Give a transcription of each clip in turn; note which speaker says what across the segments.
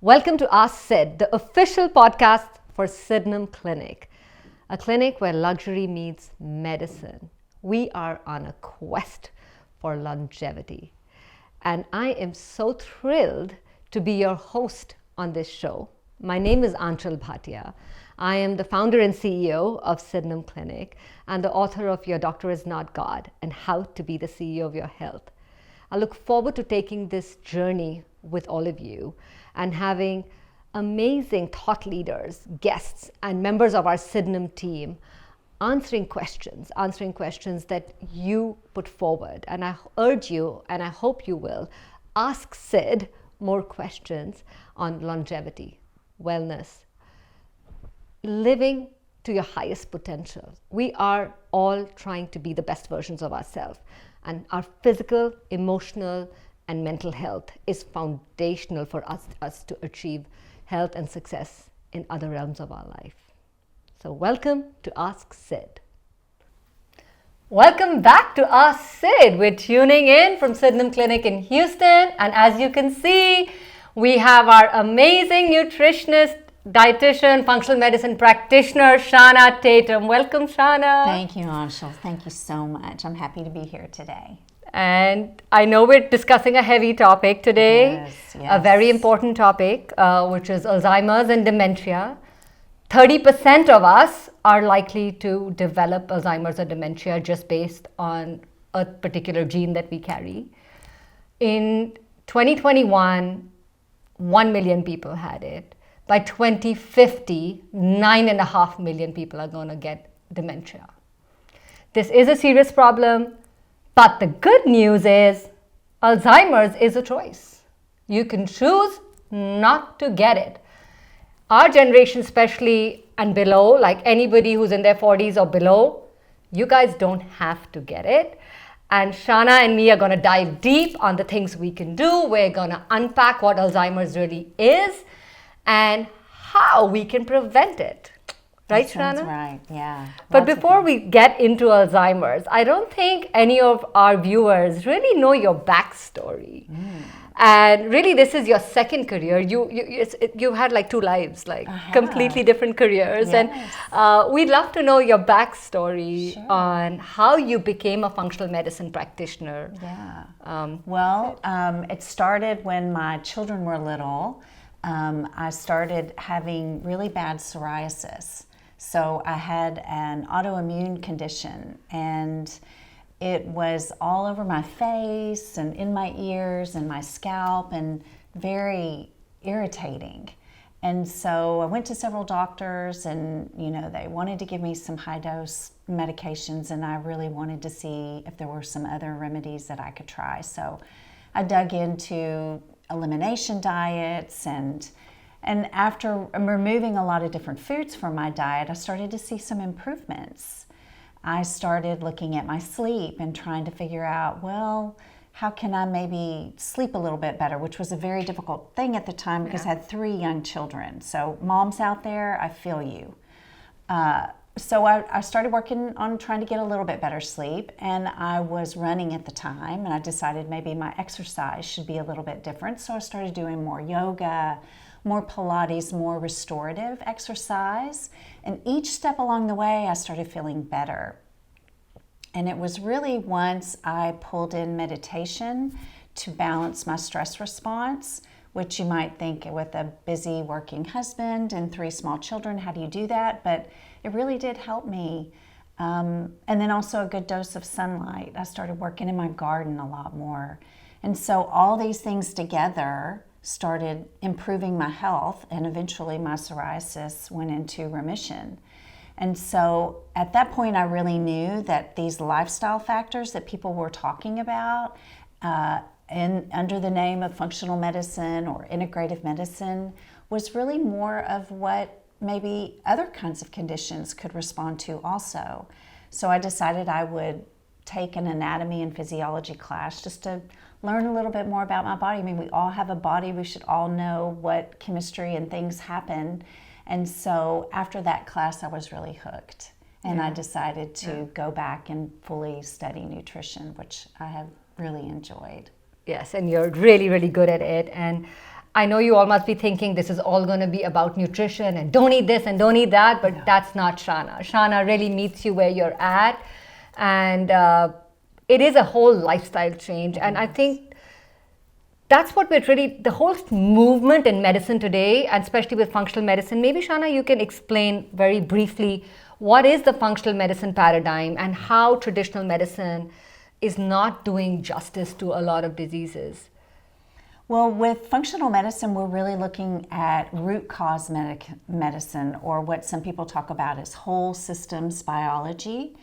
Speaker 1: Welcome to Ask Sid, the official podcast for Sydenham Clinic, a clinic where luxury meets medicine. We are on a quest for longevity. And I am so thrilled to be your host on this show. My name is Aanchal Bhatia. I am the founder and CEO of Sydenham Clinic and the author of Your Doctor Is Not God and How to Be the CEO of Your Health. I look forward to taking this journey with all of you and having amazing thought leaders, guests, and members of our Sydenham team answering questions that you put forward. And I urge you, and I hope you will, ask Sid more questions on longevity, wellness, living to your highest potential. We are all trying to be the best versions of ourselves. And our physical, emotional, and mental health is foundational for us to achieve health and success in other realms of our life. So welcome to Ask Sid. Welcome back to Ask Sid. We're tuning in from Sydenham Clinic in Houston. And as you can see, we have our amazing nutritionist, dietitian, functional medicine practitioner, Shana Tatum. Welcome, Shana.
Speaker 2: Thank you, Aanchal. Thank you so much. I'm happy to be here today.
Speaker 1: And I know we're discussing a heavy topic today,
Speaker 2: Yes.
Speaker 1: a very important topic, which is Alzheimer's and dementia. 30% of us are likely to develop Alzheimer's or dementia just based on a particular gene that we carry. In 2021, 1 million people had it. By 2050, 9.5 million people are going to get dementia. This is a serious problem. But the good news is Alzheimer's is a choice. You can choose not to get it. Our generation especially and below, like anybody who's in their 40s or below, you guys don't have to get it. And Shana and me are going to dive deep on the things we can do. We're going to unpack what Alzheimer's really is and how we can prevent it. Right, Shana?
Speaker 2: That's right, yeah.
Speaker 1: But before we get into Alzheimer's, I don't think any of our viewers really know your backstory. And really, this is your second career. You had like two lives, like completely different careers.
Speaker 2: Yes.
Speaker 1: And we'd love to know your backstory
Speaker 2: Sure.
Speaker 1: on how you became a functional medicine practitioner.
Speaker 2: Yeah. It started when my children were little. I started having really bad psoriasis. So I had an autoimmune condition, and it was all over my face and in my ears and my scalp and very irritating. And so I went to several doctors, and they wanted to give me some high dose medications, and I really wanted to see if there were some other remedies that I could try. So I dug into elimination diets, and after removing a lot of different foods from my diet, I started to see some improvements. I started looking at my sleep and trying to figure out, well, how can I maybe sleep a little bit better, which was a very difficult thing at the time because I had 3 young children. So moms out there, I feel you. So I started working on trying to get a little bit better sleep, and I was running at the time, and I decided maybe my exercise should be a little bit different. So I started doing more yoga, more Pilates, more restorative exercise. And each step along the way, I started feeling better. And it was really once I pulled in meditation to balance my stress response, which you might think with a busy working husband and 3 small children, how do you do that? But it really did help me. And then also a good dose of sunlight. I started working in my garden a lot more. And so all these things together started improving my health, and eventually my psoriasis went into remission. And so at that point, I really knew that these lifestyle factors that people were talking about under the name of functional medicine or integrative medicine was really more of what maybe other kinds of conditions could respond to also. So I decided I would take an anatomy and physiology class just to learn a little bit more about my body. I mean, we all have a body. We should all know what chemistry and things happen. And so after that class, I was really hooked. And I decided to go back and fully study nutrition, which I have really enjoyed.
Speaker 1: Yes, and you're really, really good at it. And I know you all must be thinking this is all going to be about nutrition and don't eat this and don't eat that, but that's not Shana. Shana really meets you where you're at, and it is a whole lifestyle change. And I think that's what we're really, the whole movement in medicine today, and especially with functional medicine. Maybe Shana, you can explain very briefly what is the functional medicine paradigm and how traditional medicine is not doing justice to a lot of diseases.
Speaker 2: Well, with functional medicine, we're really looking at root cause medicine, or what some people talk about as whole systems biology.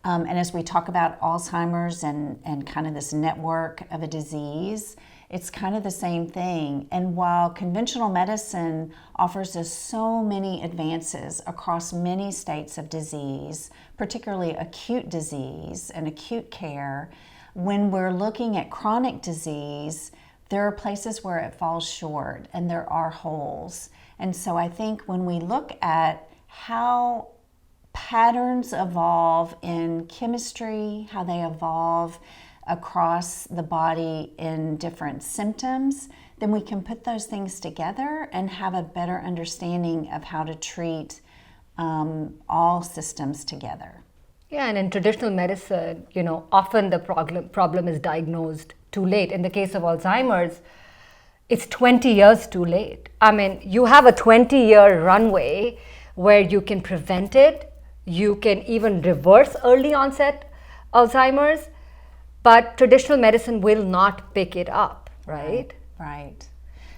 Speaker 2: And as we talk about Alzheimer's and kind of this network of a disease, it's kind of the same thing. And while conventional medicine offers us so many advances across many states of disease, particularly acute disease and acute care, when we're looking at chronic disease, there are places where it falls short and there are holes. And so I think when we look at how patterns evolve in chemistry, how they evolve across the body in different symptoms, then we can put those things together and have a better understanding of how to treat all systems together.
Speaker 1: Yeah, and in traditional medicine, often the problem is diagnosed too late. In the case of Alzheimer's, it's 20 years too late. I mean, you have a 20-year runway where you can prevent it, you can even reverse early onset Alzheimer's, but traditional medicine will not pick it up, right?
Speaker 2: Right.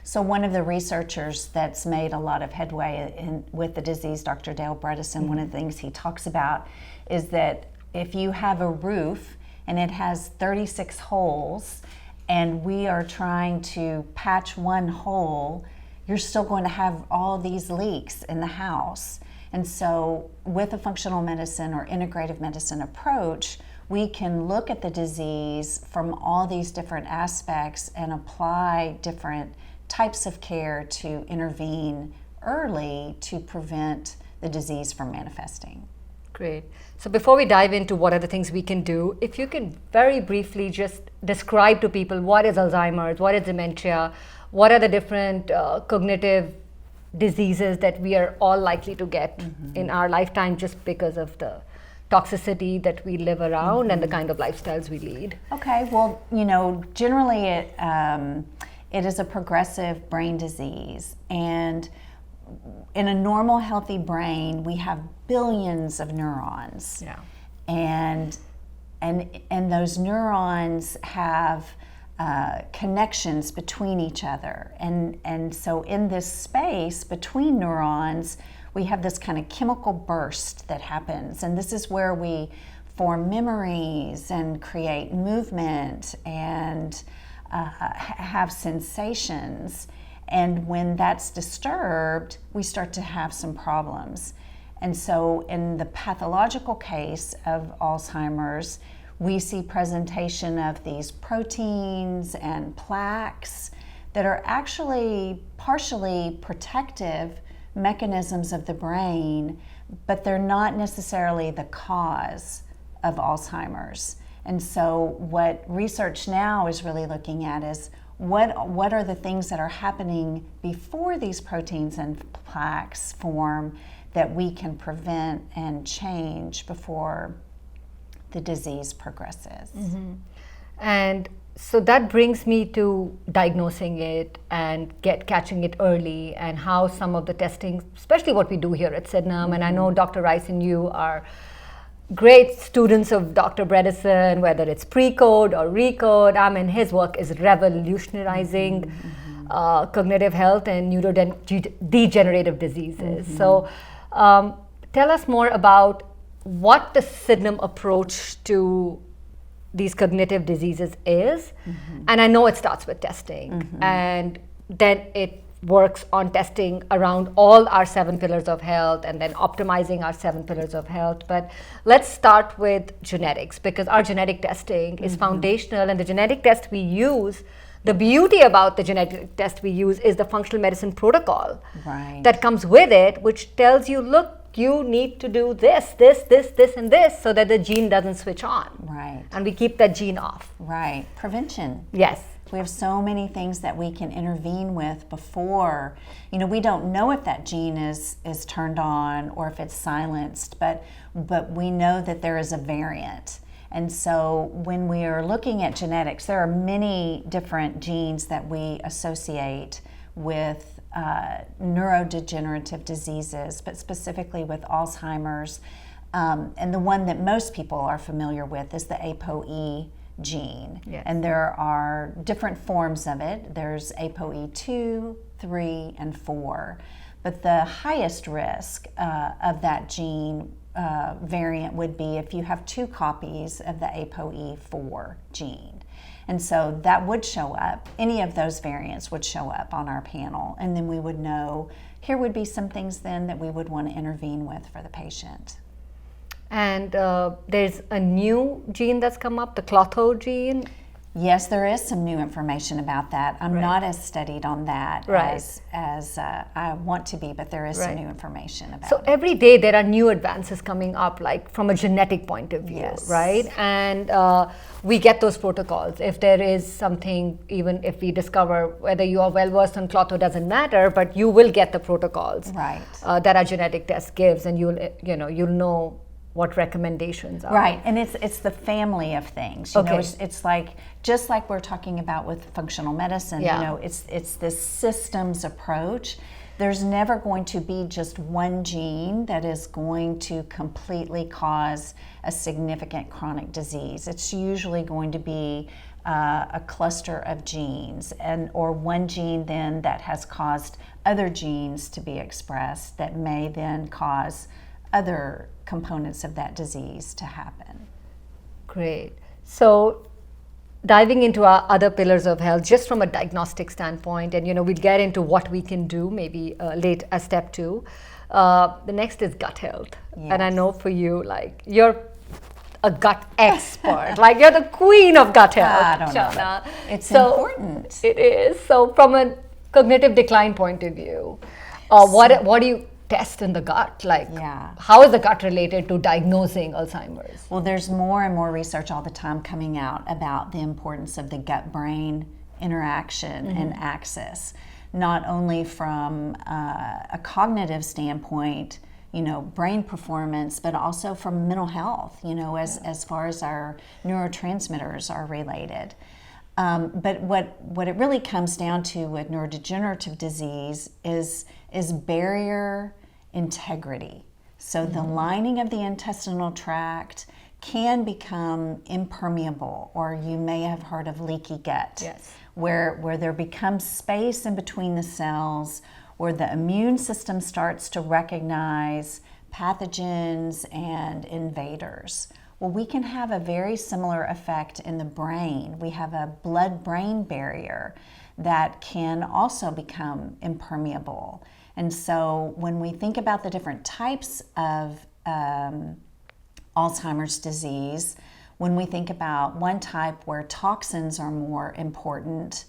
Speaker 2: So one of the researchers that's made a lot of headway with the disease, Dr. Dale Bredesen, one of the things he talks about is that if you have a roof and it has 36 holes and we are trying to patch one hole, you're still going to have all these leaks in the house. And so with a functional medicine or integrative medicine approach, we can look at the disease from all these different aspects and apply different types of care to intervene early to prevent the disease from manifesting.
Speaker 1: Great. So before we dive into what are the things we can do, if you can very briefly just describe to people what is Alzheimer's, what is dementia, what are the different cognitive diseases that we are all likely to get in our lifetime just because of the toxicity that we live around and the kind of lifestyles we lead.
Speaker 2: Okay, well, generally it is a progressive brain disease, and in a normal healthy brain we have billions of neurons.
Speaker 1: Yeah.
Speaker 2: And those neurons have connections between each other, and so in this space between neurons we have this kind of chemical burst that happens, and this is where we form memories and create movement and have sensations. And when that's disturbed, we start to have some problems. And so in the pathological case of Alzheimer's, we see presentation of these proteins and plaques that are actually partially protective mechanisms of the brain, but they're not necessarily the cause of Alzheimer's. And so what research now is really looking at is what are the things that are happening before these proteins and plaques form that we can prevent and change before the disease progresses.
Speaker 1: Mm-hmm. And so that brings me to diagnosing it and catching it early, and how some of the testing, especially what we do here at Sydenham, and I know Dr. Rice and you are great students of Dr. Bredesen, whether it's pre-code or recode. I mean, his work is revolutionizing cognitive health and neurodegenerative diseases. So tell us more about what the Sydenham approach to these cognitive diseases is. And I know it starts with testing, and then it works on testing around all our 7 pillars of health and then optimizing our 7 pillars of health. But let's start with genetics, because our genetic testing is foundational, and the genetic test we use, the beauty about the genetic test we use is the functional medicine protocol that comes with it, which tells you, look, you need to do this, and this, so that the gene doesn't switch on.
Speaker 2: Right.
Speaker 1: And we keep that gene off.
Speaker 2: Right. Prevention.
Speaker 1: Yes.
Speaker 2: We have so many things that we can intervene with before. We don't know if that gene is turned on or if it's silenced, but we know that there is a variant. And so when we are looking at genetics, there are many different genes that we associate with neurodegenerative diseases, but specifically with Alzheimer's. And the one that most people are familiar with is the ApoE gene.
Speaker 1: Yes.
Speaker 2: And there are different forms of it. There's ApoE2, 3, and 4. But the highest risk of that gene variant would be if you have 2 copies of the ApoE4 gene. And so that would show up, any of those variants would show up on our panel, and then we would know here would be some things then that we would want to intervene with for the patient.
Speaker 1: And there's a new gene that's come up, the Klotho gene.
Speaker 2: Yes, there is some new information about that. I'm not as studied on that as I want to be, but there is some new information about it.
Speaker 1: So every day there are new advances coming up, like from a genetic point of view, right? And we get those protocols. If there is something, even if we discover whether you are well versed on Klotho doesn't matter, but you will get the protocols that our genetic test gives, and you'll know what recommendations are.
Speaker 2: Right, and it's the family of things. You know, it's like, just like we're talking about with functional medicine, it's this systems approach. There's never going to be just one gene that is going to completely cause a significant chronic disease. It's usually going to be a cluster of genes, or one gene then that has caused other genes to be expressed that may then cause other components of that disease to happen.
Speaker 1: Great. So diving into our other pillars of health, just from a diagnostic standpoint, and we'll get into what we can do maybe late as step 2. The next is gut health. And I know for you, like, you're a gut expert. Like, you're the queen of gut health,
Speaker 2: I don't
Speaker 1: Shana.
Speaker 2: know. It's important.
Speaker 1: It is. So from a cognitive decline point of view, what do you test in the gut? Like, how is the gut related to diagnosing Alzheimer's?
Speaker 2: Well, there's more and more research all the time coming out about the importance of the gut-brain interaction and axis, not only from a cognitive standpoint, brain performance, but also from mental health, as far as our neurotransmitters are related. But what it really comes down to with neurodegenerative disease is barrier integrity. So the lining of the intestinal tract can become impermeable, or you may have heard of leaky gut, where there becomes space in between the cells, where the immune system starts to recognize pathogens and invaders. Well, we can have a very similar effect in the brain. We have a blood-brain barrier that can also become impermeable. And so when we think about the different types of Alzheimer's disease, when we think about one type where toxins are more important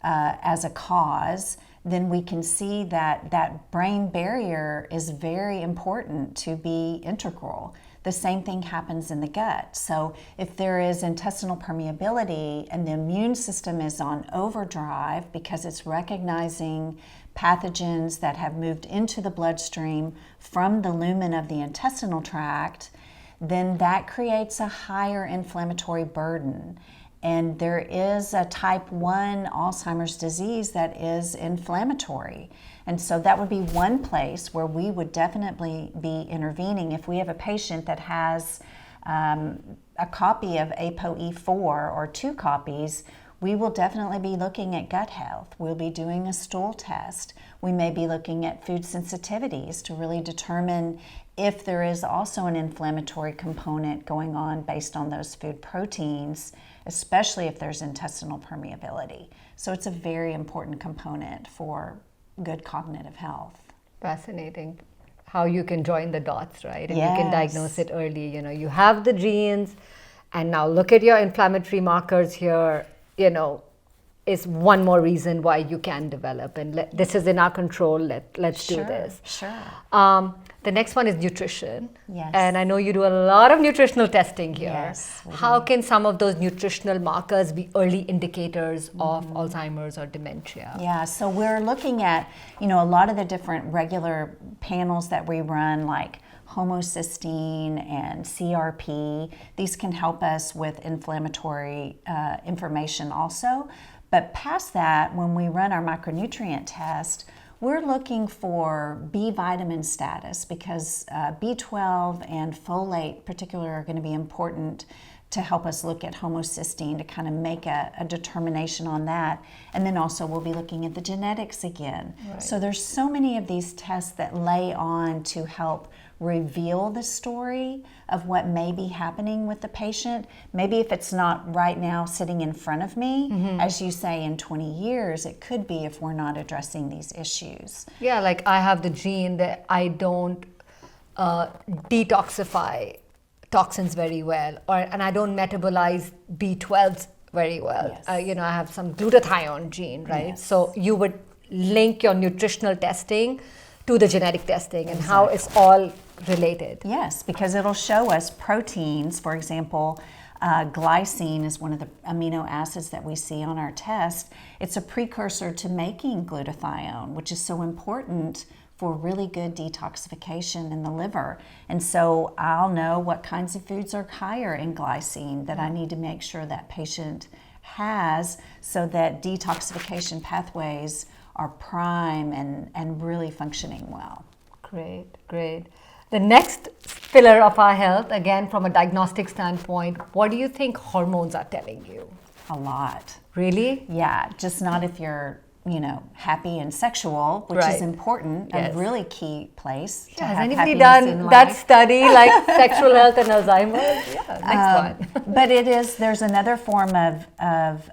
Speaker 2: as a cause, then we can see that brain barrier is very important to be integral. The same thing happens in the gut. So if there is intestinal permeability and the immune system is on overdrive because it's recognizing pathogens that have moved into the bloodstream from the lumen of the intestinal tract, then that creates a higher inflammatory burden. And there is a type 1 Alzheimer's disease that is inflammatory. And so that would be one place where we would definitely be intervening. If we have a patient that has a copy of ApoE4 or 2 copies, we will definitely be looking at gut health. We'll be doing a stool test. We may be looking at food sensitivities to really determine if there is also an inflammatory component going on based on those food proteins, especially if there's intestinal permeability. So it's a very important component for good cognitive health.
Speaker 1: Fascinating how you can join the dots, right? And you can diagnose it early. You have the genes, and now look at your inflammatory markers here, is one more reason why you can develop. And this is in our control. Let's do this.
Speaker 2: Sure.
Speaker 1: The next one is nutrition.
Speaker 2: Yes.
Speaker 1: And I know you do a lot of nutritional testing here.
Speaker 2: Yes, we
Speaker 1: How
Speaker 2: do.
Speaker 1: can some of those nutritional markers be early indicators of Alzheimer's or dementia?
Speaker 2: Yeah, so we're looking at, a lot of the different regular panels that we run, like homocysteine and CRP. These can help us with inflammatory information also. But past that, when we run our micronutrient test, we're looking for B vitamin status because B12 and folate particularly are going to be important to help us look at homocysteine to kind of make a determination on that. And then also we'll be looking at the genetics again.
Speaker 1: Right.
Speaker 2: So there's so many of these tests that lay on to help reveal the story of what may be happening with the patient. Maybe if it's not right now sitting in front of me, as you say, in 20 years, it could be if we're not addressing these issues.
Speaker 1: Yeah, like I have the gene that I don't detoxify toxins very well, and I don't metabolize B12s very well.
Speaker 2: Yes.
Speaker 1: I have some glutathione gene, right?
Speaker 2: Yes.
Speaker 1: So you would link your nutritional testing to the genetic testing and how it's all related.
Speaker 2: Yes, because it'll show us proteins. For example, glycine is one of the amino acids that we see on our test. It's a precursor to making glutathione, which is so important for really good detoxification in the liver. And so I'll know what kinds of foods are higher in glycine that I need to make sure that patient has so that detoxification pathways are prime and really functioning well.
Speaker 1: Great, great. The next pillar of our health, again from a diagnostic standpoint, what do you think hormones are telling you?
Speaker 2: A lot.
Speaker 1: Really?
Speaker 2: Yeah, just not if you're, happy and sexual, which
Speaker 1: Right.
Speaker 2: is important,
Speaker 1: Yes.
Speaker 2: a really key place to
Speaker 1: Yeah, has
Speaker 2: have
Speaker 1: anybody
Speaker 2: happiness in
Speaker 1: done that
Speaker 2: life.
Speaker 1: study like sexual health and Alzheimer's? Yeah, next one.
Speaker 2: But there's another form of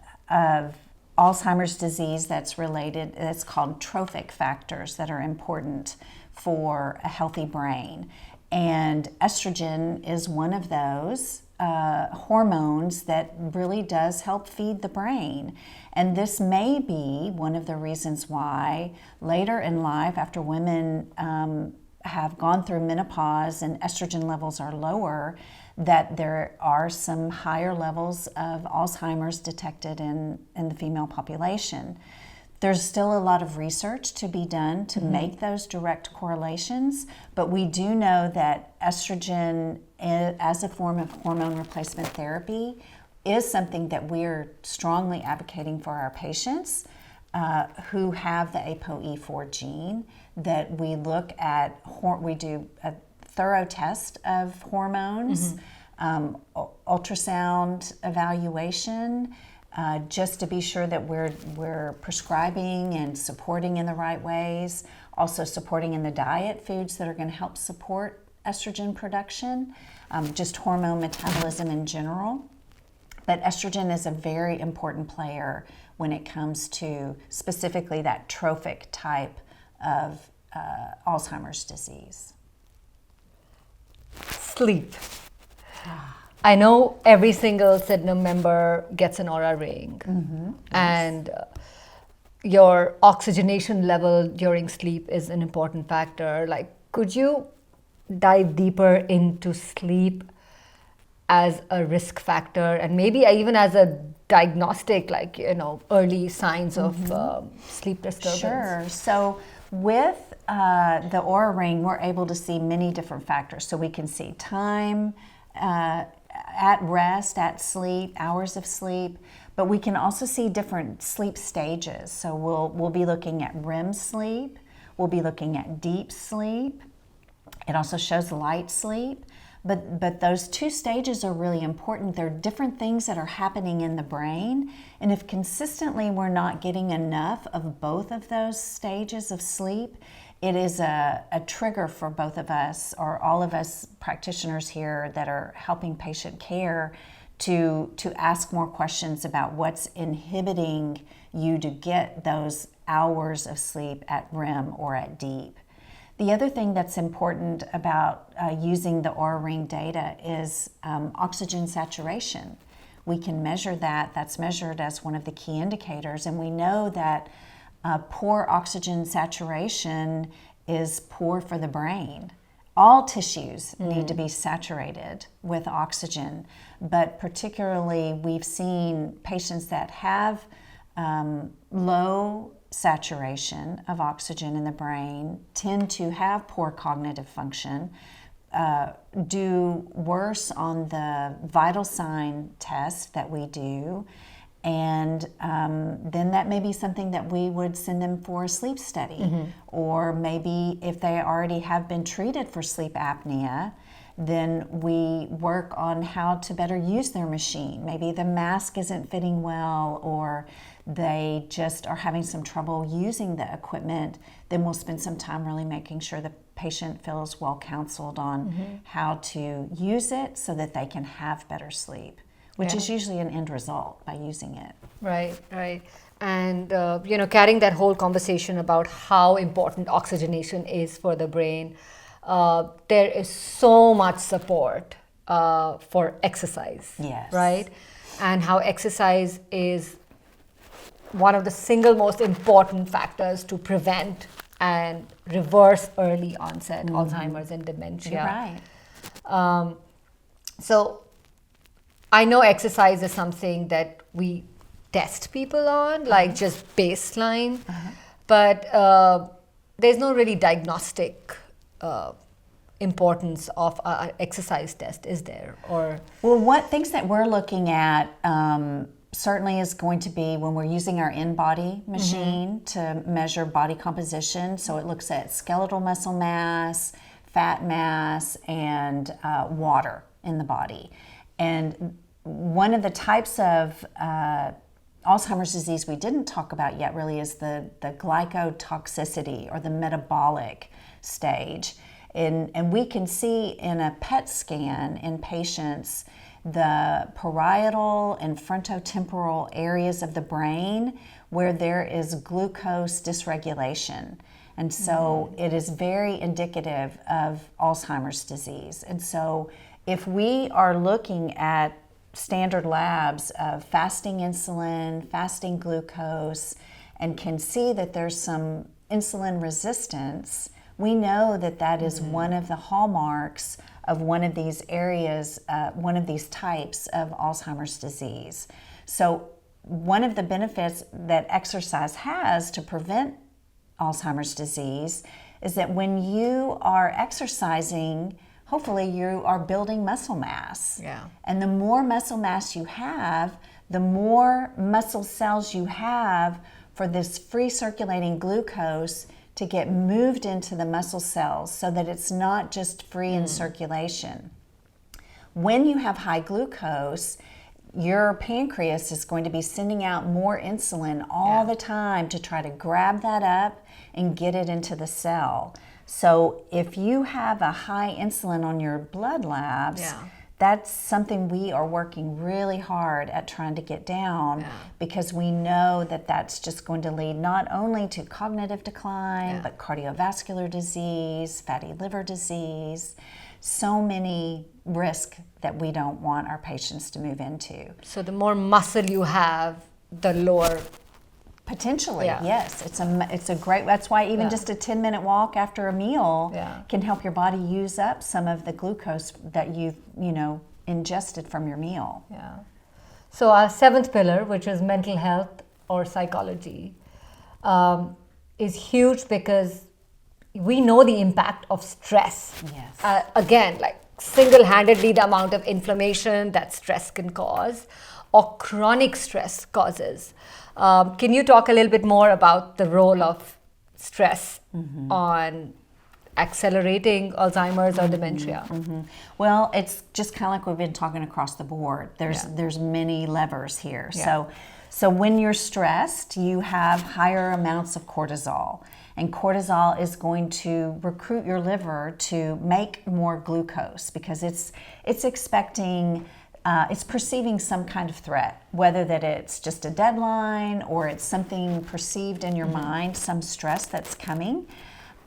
Speaker 2: Alzheimer's disease that's related, that's called trophic factors that are important for a healthy brain. And estrogen is one of those hormones that really does help feed the brain. And this may be one of the reasons why later in life, after women have gone through menopause and estrogen levels are lower, that there are some higher levels of Alzheimer's detected in the female population. There's still a lot of research to be done to make those direct correlations, but we do know that estrogen as a form of hormone replacement therapy is something that we're strongly advocating for our patients who have the ApoE4 gene, that we look at, we do a thorough test of hormones, ultrasound evaluation, just to be sure that we're prescribing and supporting in the right ways, also supporting in the diet foods that are going to help support estrogen production, just hormone metabolism in general. But estrogen is a very important player when it comes to specifically that trophic type of Alzheimer's disease.
Speaker 1: Sleep. I know every single Sydenham member gets an Aura ring, and your oxygenation level during sleep is an important factor. Like, could you dive deeper into sleep as a risk factor and maybe even as a diagnostic, like, early signs of sleep disturbance?
Speaker 2: Sure. So with the Aura ring, we're able to see many different factors. So we can see time at rest, at sleep, hours of sleep, but we can also see different sleep stages. So we'll be looking at REM sleep, we'll be looking at deep sleep. It also shows light sleep, but those two stages are really important. There are different things that are happening in the brain, and if consistently we're not getting enough of both of those stages of sleep, it is a trigger for both of us, or all of us practitioners here that are helping patient care, to ask more questions about what's inhibiting you to get those hours of sleep at REM or at deep. The other thing that's important about using the Aura ring data is oxygen saturation. We can measure that. That's measured as one of the key indicators, and we know that poor oxygen saturation is poor for the brain. all tissues need to be saturated with oxygen, but particularly we've seen patients that have low saturation of oxygen in the brain tend to have poor cognitive function, do worse on the vital sign test that we do, and then that may be something that we would send them for a sleep study. Or maybe if they already have been treated for sleep apnea, then we work on how to better use their machine. Maybe the mask isn't fitting well, or they just are having some trouble using the equipment. Then we'll spend some time really making sure the patient feels well counseled on how to use it so that they can have better sleep, which is usually an end result by using it.
Speaker 1: Right, right. And, carrying that whole conversation about how important oxygenation is for the brain, there is so much support for exercise, right? And how exercise is one of the single most important factors to prevent and reverse early onset Alzheimer's and dementia.
Speaker 2: You're right.
Speaker 1: So I know exercise is something that we test people on, like just baseline, but there's no really diagnostic importance of an exercise test, is there? Or
Speaker 2: well, what things that we're looking at certainly is going to be when we're using our in-body machine to measure body composition. So it looks at skeletal muscle mass, fat mass, and water in the body. And one of the types of Alzheimer's disease we didn't talk about yet really is the glycotoxicity or the metabolic stage. And we can see in a PET scan in patients the parietal and frontotemporal areas of the brain where there is glucose dysregulation. And so it is very indicative of Alzheimer's disease. And so if we are looking at standard labs of fasting insulin, fasting glucose, and can see that there's some insulin resistance, we know that that is one of the hallmarks of one of these areas, one of these types of Alzheimer's disease. So one of the benefits that exercise has to prevent Alzheimer's disease is that when you are exercising, hopefully you are building muscle mass. And the more muscle mass you have, the more muscle cells you have for this free circulating glucose to get moved into the muscle cells so that it's not just free in circulation. When you have high glucose, your pancreas is going to be sending out more insulin all the time to try to grab that up and get it into the cell. So if you have a high insulin on your blood labs, that's something we are working really hard at trying to get down because we know that that's just going to lead not only to cognitive decline, but cardiovascular disease, fatty liver disease, so many risks that we don't want our patients to move into.
Speaker 1: So the more muscle you have, the lower...
Speaker 2: Potentially, yes. It's a great, that's why even just a 10-minute walk after a meal can help your body use up some of the glucose that you've, ingested from your meal.
Speaker 1: So our seventh pillar, which is mental health or psychology, is huge because we know the impact of stress. Again, like single-handedly the amount of inflammation that stress can cause or chronic stress causes. Can you talk a little bit more about the role of stress on accelerating Alzheimer's or dementia?
Speaker 2: Well, it's just kind of like we've been talking across the board. There's many levers here. So when you're stressed, you have higher amounts of cortisol. And cortisol is going to recruit your liver to make more glucose because it's expecting... it's perceiving some kind of threat, whether that it's just a deadline or it's something perceived in your mind, some stress that's coming,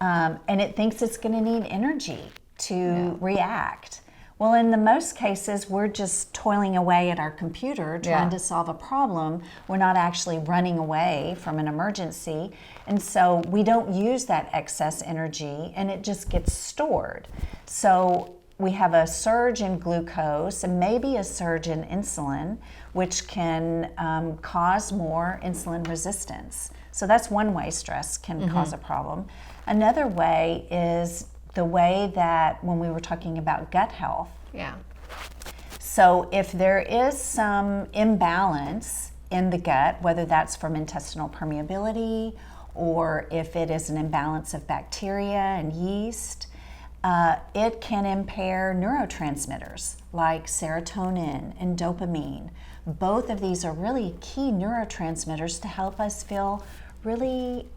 Speaker 2: and it thinks it's going to need energy to react. Well, in the most cases, we're just toiling away at our computer trying to solve a problem. We're not actually running away from an emergency. And so we don't use that excess energy and it just gets stored. So we have a surge in glucose and maybe a surge in insulin, which can cause more insulin resistance. So that's one way stress can cause a problem. Another way is the way that when we were talking about gut health.
Speaker 1: Yeah.
Speaker 2: So if there is some imbalance in the gut, whether that's from intestinal permeability or if it is an imbalance of bacteria and yeast, it can impair neurotransmitters like serotonin and dopamine. Both of these are really key neurotransmitters to help us feel really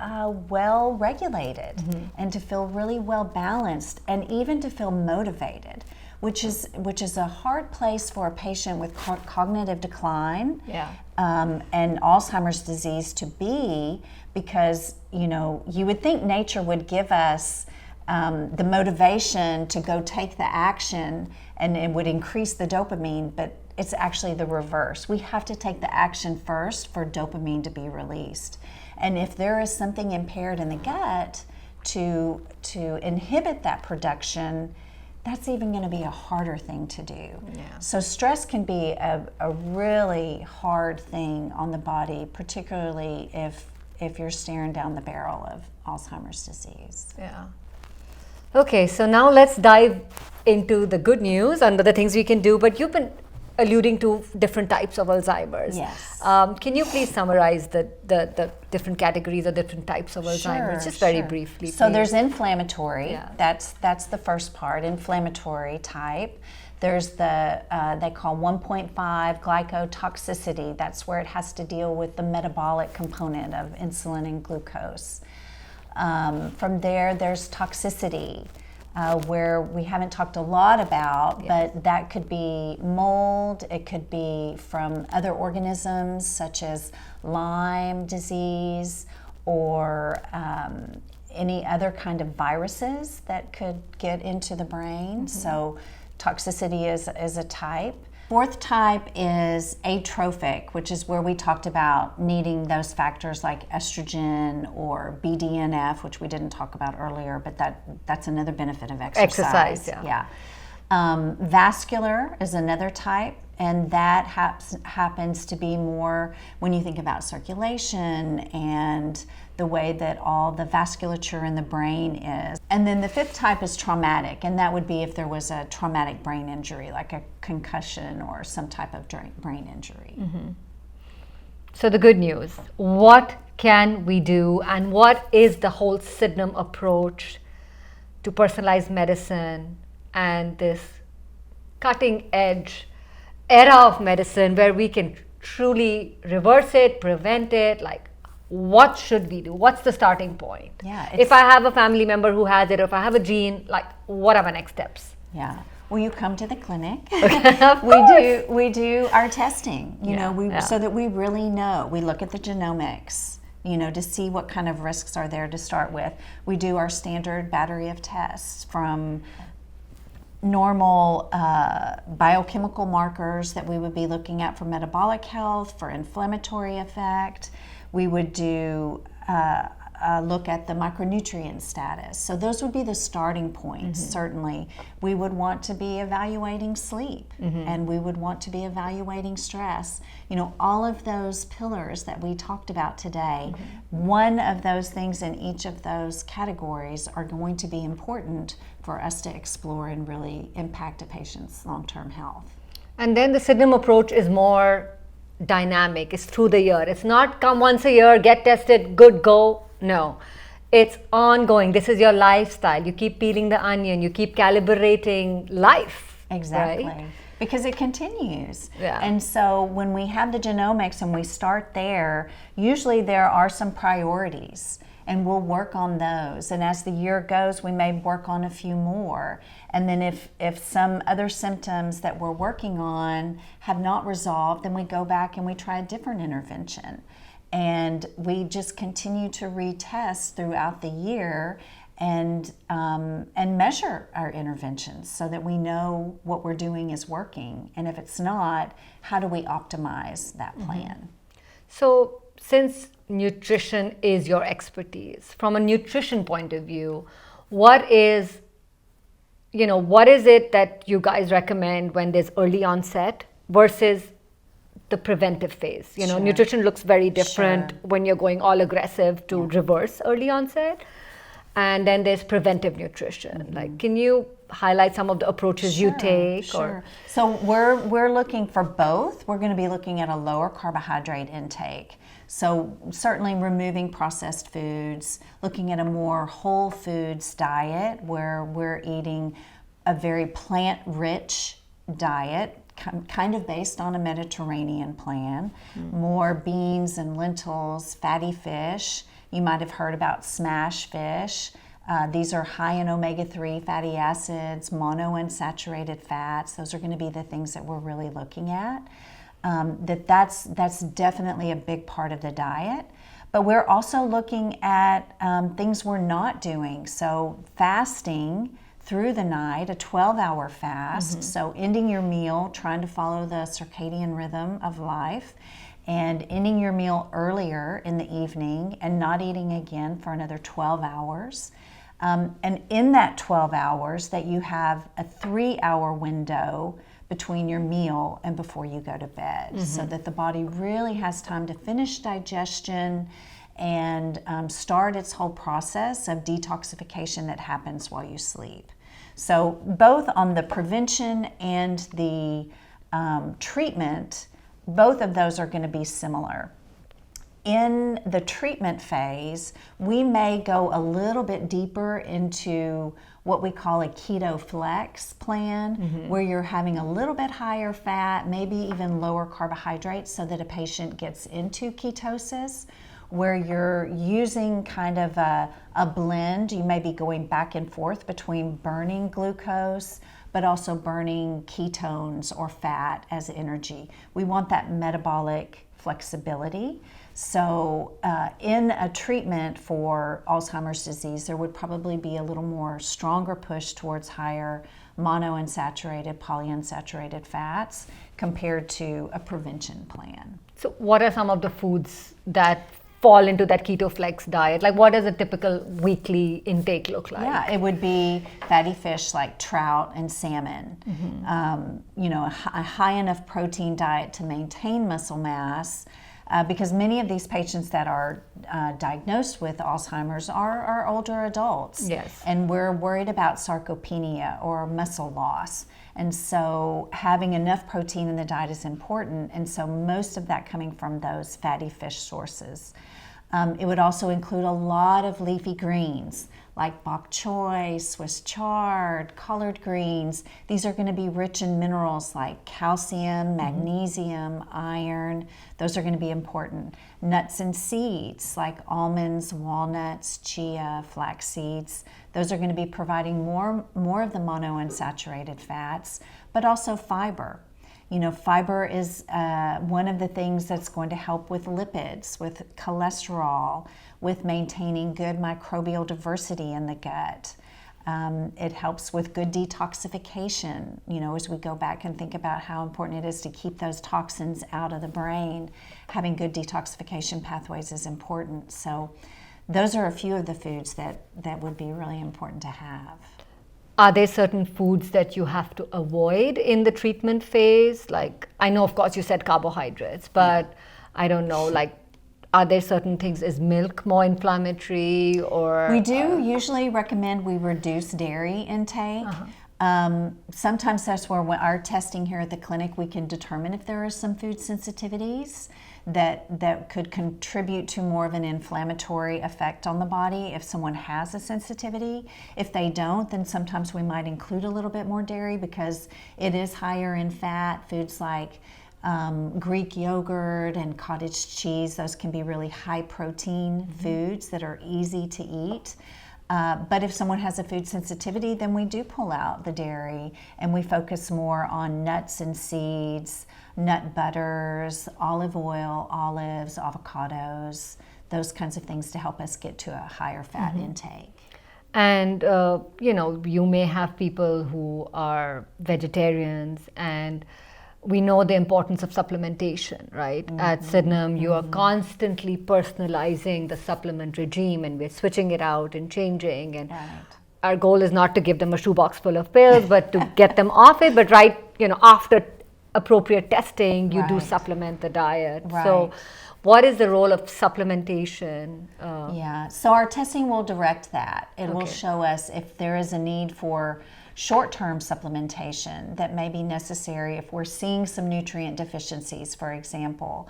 Speaker 2: well regulated and to feel really well balanced and even to feel motivated, which is a hard place for a patient with cognitive decline and Alzheimer's disease to be, because you would think nature would give us the motivation to go take the action and it would increase the dopamine, but it's actually the reverse. We have to take the action first for dopamine to be released. And if there is something impaired in the gut to inhibit that production, that's even going to be a harder thing to do.
Speaker 1: Yeah.
Speaker 2: So stress can be a really hard thing on the body, particularly if you're staring down the barrel of Alzheimer's disease.
Speaker 1: Yeah. Okay, so now let's dive into the good news and the things we can do. But you've been alluding to different types of Alzheimer's.
Speaker 2: Yes.
Speaker 1: Can you please summarize the different categories or different types of Alzheimer's, just very briefly?
Speaker 2: So there's inflammatory.
Speaker 1: Yeah.
Speaker 2: That's the first part, inflammatory type. There's the, they call 1.5 glycotoxicity. That's where it has to deal with the metabolic component of insulin and glucose. From there's toxicity, where we haven't talked a lot about, but that could be mold, it could be from other organisms such as Lyme disease or any other kind of viruses that could get into the brain. So toxicity is a type. Fourth type is atrophic, which is where we talked about needing those factors like estrogen or BDNF, which we didn't talk about earlier, but that's another benefit of exercise. Yeah. Vascular is another type, and that happens to be more when you think about circulation and the way that all the vasculature in the brain is. And then the fifth type is traumatic, and that would be if there was a traumatic brain injury, like a concussion or some type of brain injury.
Speaker 1: So the good news, what can we do, and what is the whole Sydenham approach to personalized medicine and this cutting edge era of medicine where we can truly reverse it, prevent it? Like, what should we do? What's the starting point? If I have a family member who has it, or if I have a gene, like, what are my next steps?
Speaker 2: Well, you come to the clinic.
Speaker 1: Okay,
Speaker 2: we do our testing, so that we really know. We look at the genomics, to see what kind of risks are there to start with. We do our standard battery of tests, from normal biochemical markers that we would be looking at for metabolic health, for inflammatory effect. We would do look at the micronutrient status. So those would be the starting points, certainly. We would want to be evaluating sleep, and we would want to be evaluating stress. All of those pillars that we talked about today, one of those things in each of those categories are going to be important for us to explore and really impact a patient's long-term health.
Speaker 1: And then the Sydenham approach is more dynamic. It's through the year. It's not come once a year, get tested, good, go. No, it's ongoing. This is your lifestyle. You keep peeling the onion. You keep calibrating life.
Speaker 2: Exactly.
Speaker 1: Right?
Speaker 2: Because it continues.
Speaker 1: Yeah.
Speaker 2: And so when we have the genomics and we start there, usually there are some priorities, and we'll work on those. And as the year goes, we may work on a few more. And then if some other symptoms that we're working on have not resolved, then we go back and we try a different intervention. And we just continue to retest throughout the year and measure our interventions so that we know what we're doing is working. And if it's not, how do we optimize that plan?
Speaker 1: So since nutrition is your expertise, from a nutrition point of view, what is it that you guys recommend when there's early onset versus the preventive phase?
Speaker 2: Sure.
Speaker 1: Nutrition looks very different
Speaker 2: Sure.
Speaker 1: when you're going all aggressive to reverse early onset. And then there's preventive nutrition. Like, can you highlight some of the approaches you take?
Speaker 2: Sure. So we're looking for both. We're going to be looking at a lower carbohydrate intake. So certainly removing processed foods, looking at a more whole foods diet where we're eating a very plant-rich diet, kind of based on a Mediterranean plan, more beans and lentils, fatty fish. You might have heard about smash fish. These are high in omega-3 fatty acids, monounsaturated fats. Those are going to be the things that we're really looking at. That's definitely a big part of the diet. But we're also looking at things we're not doing. So fasting through the night, a 12-hour fast. So ending your meal, trying to follow the circadian rhythm of life, and ending your meal earlier in the evening and not eating again for another 12 hours. And in that 12 hours that you have a 3-hour window between your meal and before you go to bed, so that the body really has time to finish digestion and start its whole process of detoxification that happens while you sleep. So both on the prevention and the treatment, both of those are going to be similar. In the treatment phase, we may go a little bit deeper into what we call a keto flex plan, where you're having a little bit higher fat, maybe even lower carbohydrates, so that a patient gets into ketosis, where you're using kind of a blend. You may be going back and forth between burning glucose, but also burning ketones or fat as energy. We want that metabolic flexibility. So in a treatment for Alzheimer's disease, there would probably be a little more stronger push towards higher monounsaturated, polyunsaturated fats compared to a prevention plan.
Speaker 1: So what are some of the foods that fall into that keto flex diet? Like, what does a typical weekly intake look like?
Speaker 2: Yeah, it would be fatty fish like trout and salmon. A high enough protein diet to maintain muscle mass, because many of these patients that are diagnosed with Alzheimer's are older adults.
Speaker 1: Yes.
Speaker 2: And we're worried about sarcopenia or muscle loss. And so having enough protein in the diet is important. And so most of that coming from those fatty fish sources. It would also include a lot of leafy greens like bok choy, Swiss chard, collard greens. These are going to be rich in minerals like calcium, magnesium, iron. Those are going to be important. Nuts and seeds like almonds, walnuts, chia, flax seeds. Those are going to be providing more of the monounsaturated fats, but also fiber. Fiber is one of the things that's going to help with lipids, with cholesterol, with maintaining good microbial diversity in the gut. It helps with good detoxification, as we go back and think about how important it is to keep those toxins out of the brain. Having good detoxification pathways is important. So those are a few of the foods that would be really important to have.
Speaker 1: Are there certain foods that you have to avoid in the treatment phase? Like, I know, of course, you said carbohydrates, but I don't know, like, are there certain things? Is milk more inflammatory, or?
Speaker 2: We do usually recommend we reduce dairy intake. Sometimes that's where our testing here at the clinic, we can determine if there are some food sensitivities that could contribute to more of an inflammatory effect on the body if someone has a sensitivity. If they don't, then sometimes we might include a little bit more dairy because it is higher in fat. Foods like Greek yogurt and cottage cheese, those can be really high protein foods that are easy to eat. But if someone has a food sensitivity, then we do pull out the dairy and we focus more on nuts and seeds, nut butters, olive oil, olives, avocados, those kinds of things to help us get to a higher fat intake.
Speaker 1: And, you may have people who are vegetarians, and we know the importance of supplementation, right? At Sydenham, you are constantly personalizing the supplement regime, and we're switching it out and changing. And our goal is not to give them a shoebox full of pills, but to get them off it. But after appropriate testing, you do supplement the diet. So what is the role of supplementation?
Speaker 2: So our testing will direct that. It will show us if there is a need for short-term supplementation that may be necessary if we're seeing some nutrient deficiencies, for example.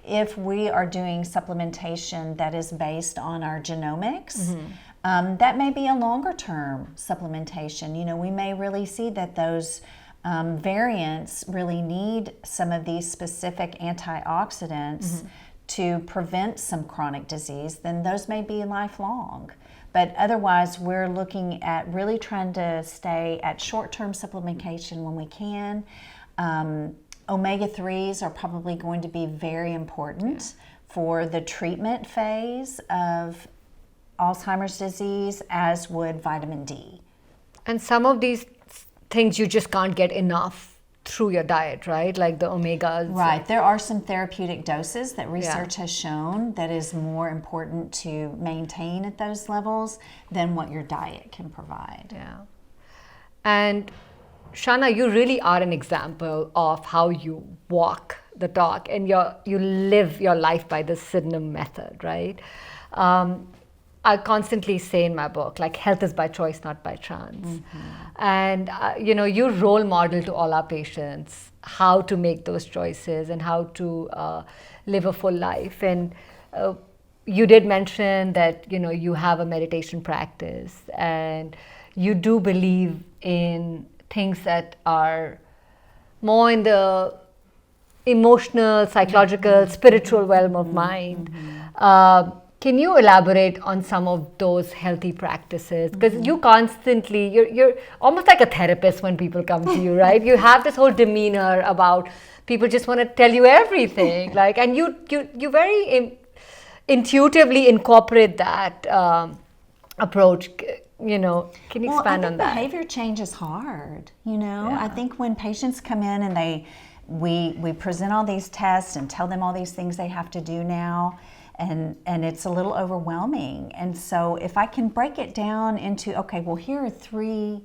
Speaker 2: If we are doing supplementation that is based on our genomics, that may be a longer-term supplementation. We may really see that those variants really need some of these specific antioxidants to prevent some chronic disease, then those may be lifelong. But otherwise, we're looking at really trying to stay at short-term supplementation when we can. Omega-3s are probably going to be very important for the treatment phase of Alzheimer's disease, as would vitamin D.
Speaker 1: And some of these things you just can't get enough through your diet, right? Like the omegas.
Speaker 2: Right. There are some therapeutic doses that research has shown that is more important to maintain at those levels than what your diet can provide.
Speaker 1: Yeah. And Shana, you really are an example of how you walk the talk, and you live your life by the Sydenham method, right? I constantly say in my book, like, health is by choice, not by chance. And, you role model to all our patients how to make those choices and how to live a full life. And you did mention that, you have a meditation practice, and you do believe in things that are more in the emotional, psychological, spiritual realm of mind. Can you elaborate on some of those healthy practices? Because you constantly, you're almost like a therapist when people come to you, right? You have this whole demeanor about people just want to tell you everything, and you very intuitively incorporate that approach. Can you expand on that?
Speaker 2: Behavior change is hard. I think when patients come in and we present all these tests and tell them all these things they have to do now. And it's a little overwhelming. And so if I can break it down into, here are 3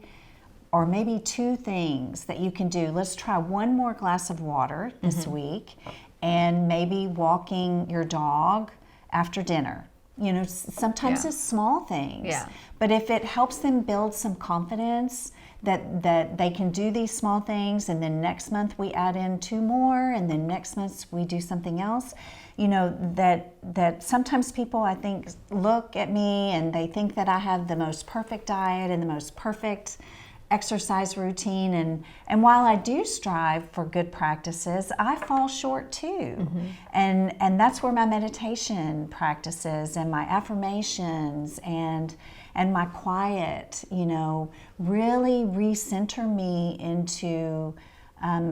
Speaker 2: or maybe 2 things that you can do. Let's try 1 more glass of water this week, and maybe walking your dog after dinner. Sometimes it's small things. But if it helps them build some confidence that they can do these small things, and then next month we add in 2 more, and then next month we do something else, that sometimes people, I think, look at me and they think that I have the most perfect diet and the most perfect exercise routine, and while I do strive for good practices, I fall short too. And that's where my meditation practices and my affirmations and my quiet, really recenter me into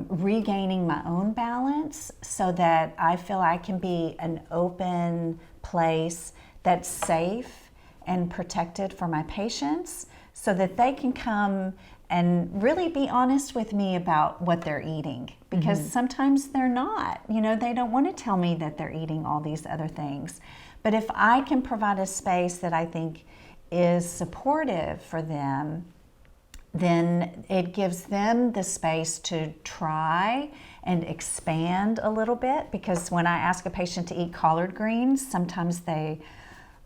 Speaker 2: regaining my own balance, so that I feel I can be an open place that's safe and protected for my patients, so that they can come and really be honest with me about what they're eating, because sometimes they're not. They don't want to tell me that they're eating all these other things. But if I can provide a space that I think is supportive for them, then it gives them the space to try and expand a little bit. Because when I ask a patient to eat collard greens, sometimes they,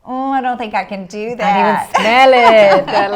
Speaker 2: I don't think I can do that.
Speaker 1: Can't even smell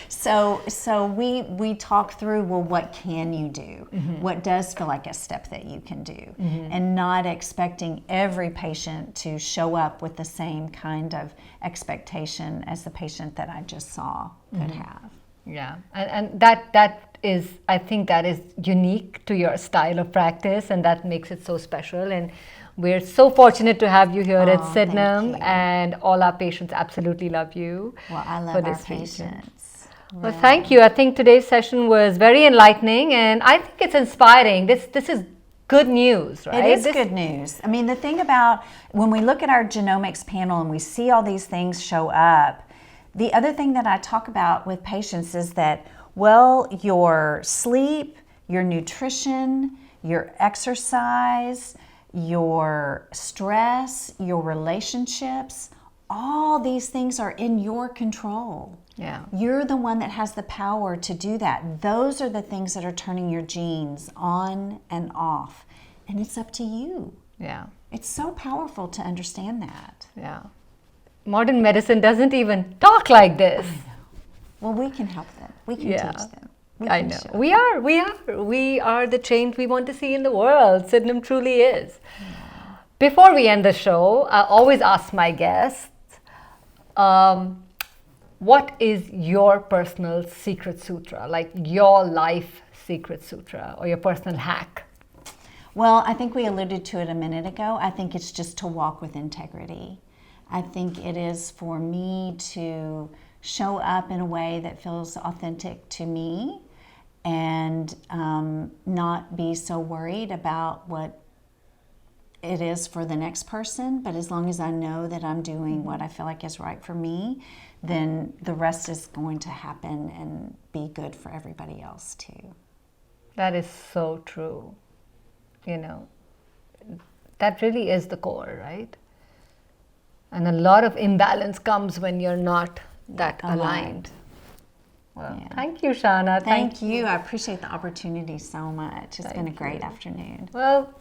Speaker 1: it.
Speaker 2: So we talk through, well, what can you do? What does feel like a step that you can do? And not expecting every patient to show up with the same kind of expectation as the patient that I just saw could have.
Speaker 1: Yeah, and that is, I think that is unique to your style of practice, and that makes it so special. And we're so fortunate to have you here at Sydenham, and all our patients absolutely love you.
Speaker 2: Well, I love our patients.
Speaker 1: Well, thank you. I think today's session was very enlightening, and I think it's inspiring. This is good news, right?
Speaker 2: It is good news. I mean, the thing about when we look at our genomics panel and we see all these things show up, The other thing that I talk about with patients is that, well, your sleep, your nutrition, your exercise, your stress, your relationships, all these things are in your control.
Speaker 1: Yeah.
Speaker 2: You're the one that has the power to do that. Those are the things that are turning your genes on and off. And it's up to you.
Speaker 1: Yeah.
Speaker 2: It's so powerful to understand that.
Speaker 1: Yeah. Modern medicine doesn't even talk like this.
Speaker 2: Well, we can help them. We can
Speaker 1: Yeah.
Speaker 2: teach them. We
Speaker 1: I
Speaker 2: can
Speaker 1: know.
Speaker 2: show
Speaker 1: We are the change we want to see in the world. Sydenham truly is. Before we end the show, I always ask my guests, what is your personal secret sutra, like your life secret sutra or your personal hack?
Speaker 2: Well, I think we alluded to it a minute ago. I think it's just to walk with integrity. I think it is for me to show up in a way that feels authentic to me and not be so worried about what it is for the next person. But as long as I know that I'm doing what I feel like is right for me, then the rest is going to happen and be good for everybody else too.
Speaker 1: That is so true. You know, that really is the core, right? And a lot of imbalance comes when you're not that aligned. Well, thank you, Shana.
Speaker 2: Thank you. I appreciate the opportunity so much. It's been a great afternoon.
Speaker 1: Well,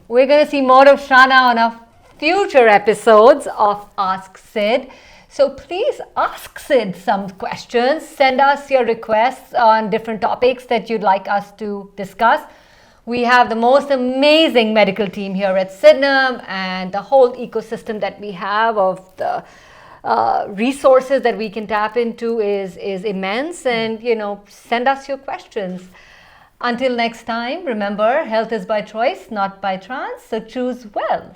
Speaker 1: we're going to see more of Shana on our future episodes of Ask Sid. So please ask Sid some questions. Send us your requests on different topics that you'd like us to discuss. We have the most amazing medical team here at Sydenham, and the whole ecosystem that we have of the resources that we can tap into is immense. And, you know, send us your questions. Until next time, remember, health is by choice, not by chance. So choose well.